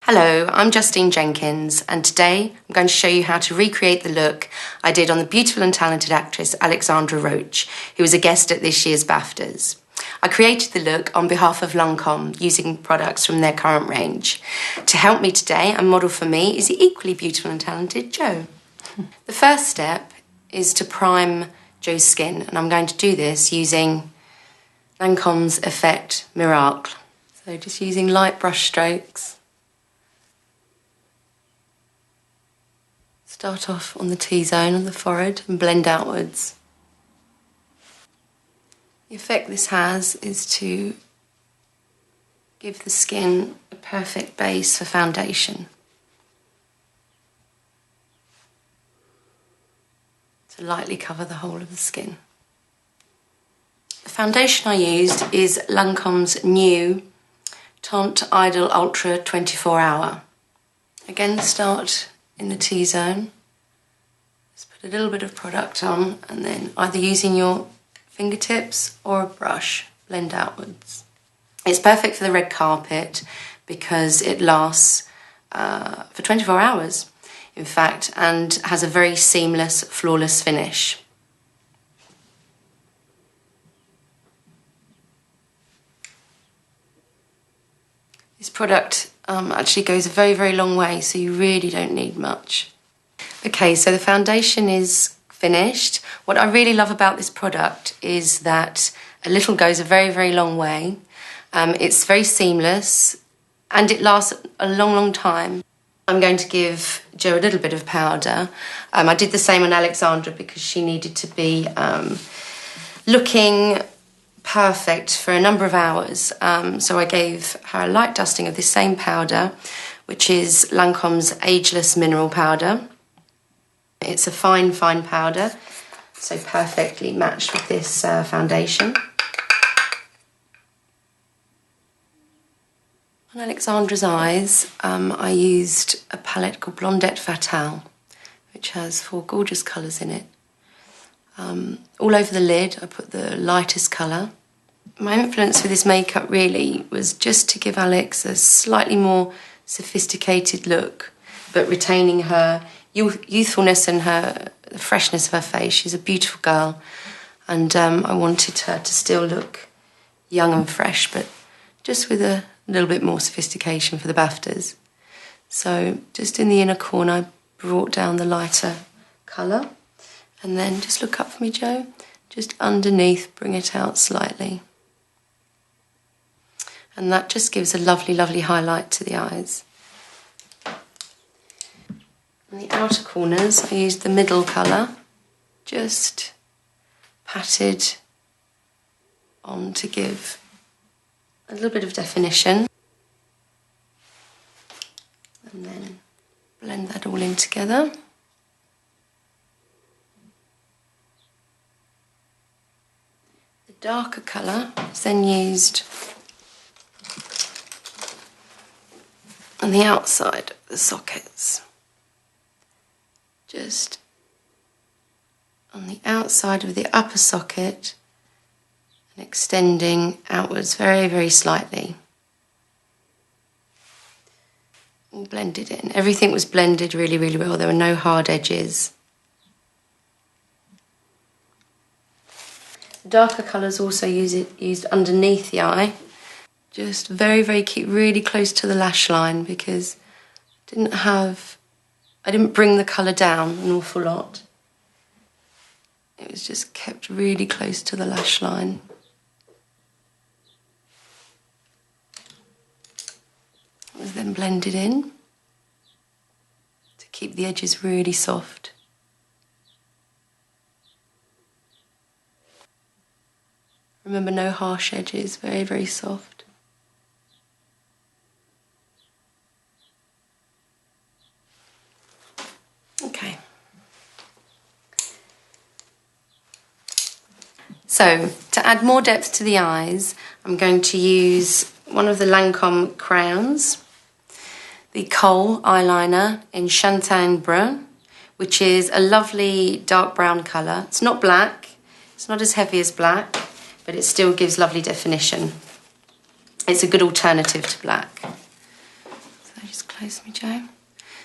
Hello, I'm Justine Jenkins, and today I'm going to show you how to recreate the look I did on the beautiful and talented actress Alexandra Roach, who was a guest at this year's BAFTAs. I created the look on behalf of Racam using products from their current range. To help me today and model for me is the equally beautiful and talented Jo. The first step is to prime Jo's skin, and I'm going to do this using Racam's Effect Miracle. So just using light brush strokes. Start off on the T-zone on the forehead and blend outwards. The effect this has is to give the skin a perfect base for foundation. To lightly cover the whole of the skin. The foundation I used is Racam's new Teint Idol Ultra 24 Hour. Again, start in the T-zone. Just put a little bit of product on and then either using your fingertips or a brush, blend outwards. It's perfect for the red carpet because it lasts for 24 hours, in fact, and has a very seamless, flawless finish. This product actually goes a very, very long way, so you really don't need much. Okay, so the foundation is finished. What I really love about this product is that a little goes a very, very long way. It's very seamless and it lasts a long, long time. I'm going to give Jo a little bit of powder. I did the same on Alexandra because she needed to be looking perfect for a number of hours, so I gave her a light dusting of this same powder, which is Racam's Ageless Mineral Powder. It's a fine, fine powder, so perfectly matched with this foundation. On Alexandra's eyes, I used a palette called Blondette Fatale, which has 4 gorgeous colours in it. All over the lid, I put the lightest colour. My influence for this makeup really was just to give Alex a slightly more sophisticated look, but retaining her youthfulness and the freshness of her face. She's a beautiful girl, and I wanted her to still look young and fresh, but just with a little bit more sophistication for the BAFTAs. So just in the inner corner, I brought down the lighter colour. And then just look up for me, Jo. Just underneath, bring it out slightly. And that just gives a lovely, lovely highlight to the eyes. On the outer corners, I used the middle colour. Just patted on to give a little bit of definition. And then blend that all in together. Darker colour is then used on the outside of the sockets. Just on the outside of the upper socket and extending outwards very, very slightly. All blended in. Everything was blended really, really well. There were no hard edges. Darker colours also used underneath the eye. Just very, very keep really close to the lash line because I didn't bring the colour down an awful lot. It was just kept really close to the lash line. It was then blended in to keep the edges really soft. Remember, no harsh edges, very, very soft. Okay. So, to add more depth to the eyes, I'm going to use one of the Racam crayons, the Kohl eyeliner in Chantin Brun, which is a lovely dark brown colour. It's not black, it's not as heavy as black, but it still gives lovely definition. It's a good alternative to black. So I just close to me, Joe.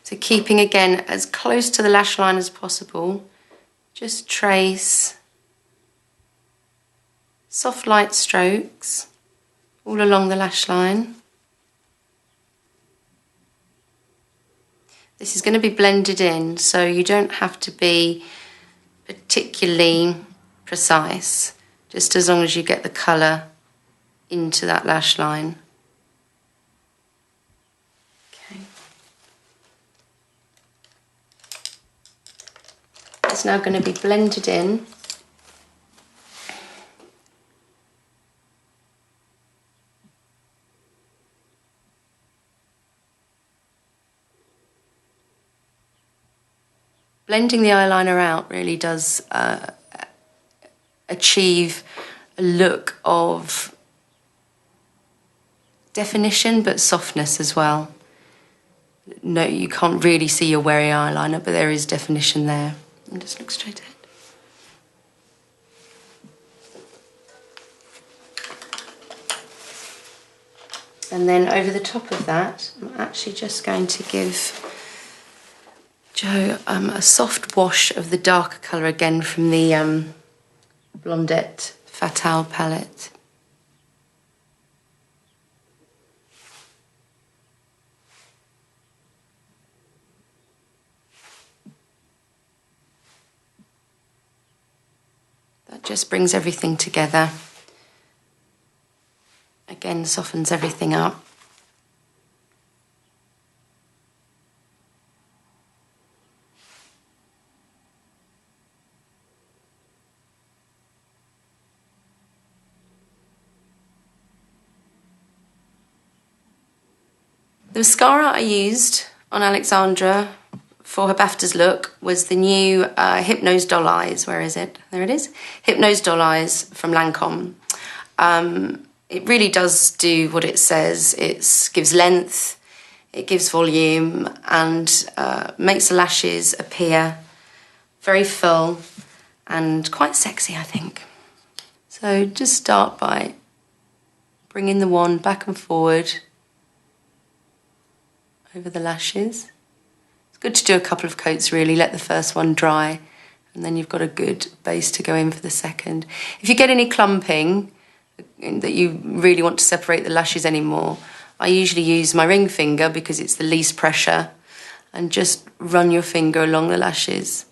So keeping again as close to the lash line as possible, just trace soft light strokes all along the lash line. This is going to be blended in, so you don't have to be particularly precise, just as long as you get the colour into that lash line. Okay. It's now going to be blended in. Blending the eyeliner out really does achieve a look of definition but softness as well. No, you can't really see your wearing eyeliner, but there is definition there. And just look straight ahead. And then over the top of that, I'm actually just going to give Joe a soft wash of the darker colour again from the Blondette Fatale palette. That just brings everything together. Again, softens everything up. The mascara I used on Alexandra for her BAFTAs look was the new Hypnose Doll Eyes. Where is it? There it is. Hypnose Doll Eyes from Lancome. It really does do what it says. It gives length, it gives volume, and makes the lashes appear very full and quite sexy, I think. So just start by bringing the wand back and forward over the lashes. It's good to do a couple of coats really, let the first one dry, and then you've got a good base to go in for the second. If you get any clumping that you really want to separate the lashes anymore, I usually use my ring finger because it's the least pressure, and just run your finger along the lashes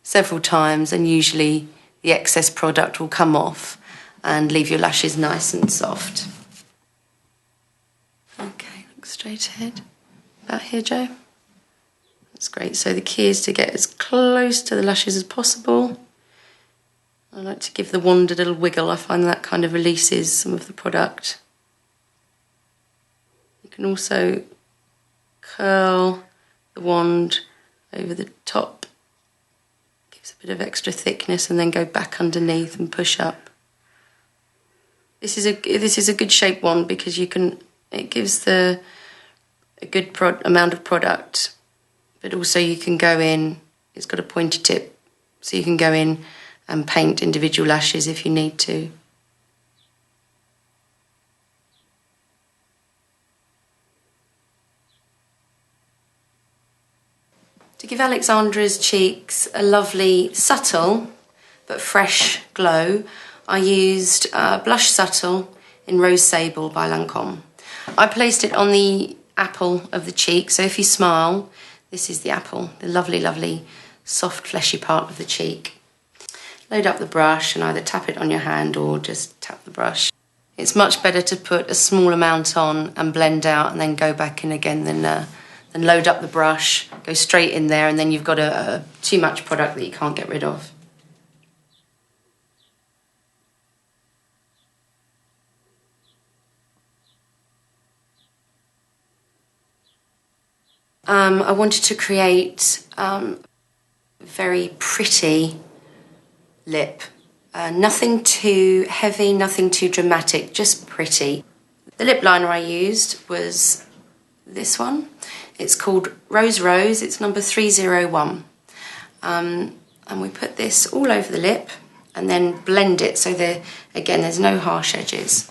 several times, and usually the excess product will come off and leave your lashes nice and soft. Okay, look straight ahead. About here, Joe. That's great. So the key is to get as close to the lashes as possible. I like to give the wand a little wiggle. I find that kind of releases some of the product. You can also curl the wand over the top. Gives a bit of extra thickness, and then go back underneath and push up. This is a good shaped wand because it gives a good amount of product, but also you can go in, it's got a pointy tip, so you can go in and paint individual lashes if you need to. To give Alexandra's cheeks a lovely, subtle but fresh glow, I used Blush Subtle in Rose Sable by Lancome. I placed it on the apple of the cheek, so if you smile, this is the apple, the lovely, lovely, soft, fleshy part of the cheek. Load up the brush and either tap it on your hand or just tap the brush. It's much better to put a small amount on and blend out and then go back in again than load up the brush, go straight in there, and then you've got too much product that you can't get rid of. I wanted to create a very pretty lip. Nothing too heavy, nothing too dramatic, just pretty. The lip liner I used was this one. It's called Rose Rose, it's number 301. And we put this all over the lip and then blend it so there's no harsh edges.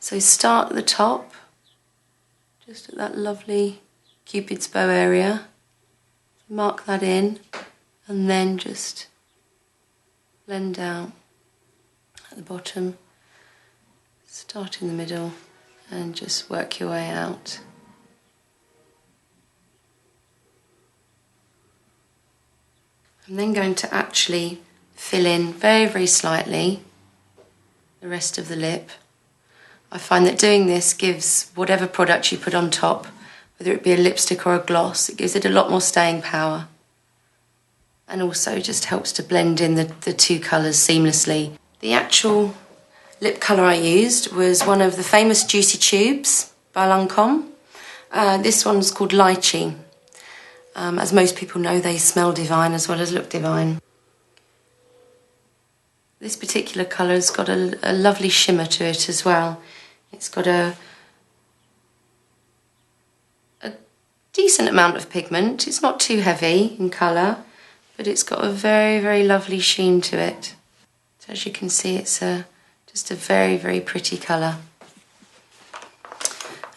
So start at the top, just at that lovely Cupid's bow area. Mark that in and then just blend out at the bottom. Start in the middle and just work your way out. I'm then going to actually fill in very, very slightly the rest of the lip. I find that doing this gives whatever product you put on top, whether it be a lipstick or a gloss, it gives it a lot more staying power. And also just helps to blend in the two colours seamlessly. The actual lip colour I used was one of the famous Juicy Tubes by Lancôme. This one's called Lychee. As most people know, they smell divine as well as look divine. This particular colour's got a lovely shimmer to it as well. It's got a decent amount of pigment. It's not too heavy in colour, but it's got a very, very lovely sheen to it. So as you can see, it's just a very, very pretty colour.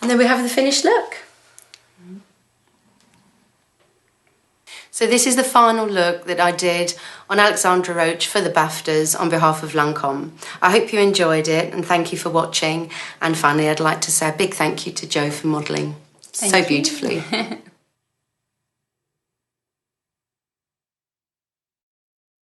And then we have the finished look. So this is the final look that I did on Alexandra Roach for the BAFTAs on behalf of Lancôme. I hope you enjoyed it and thank you for watching. And finally, I'd like to say a big thank you to Jo for modelling so beautifully.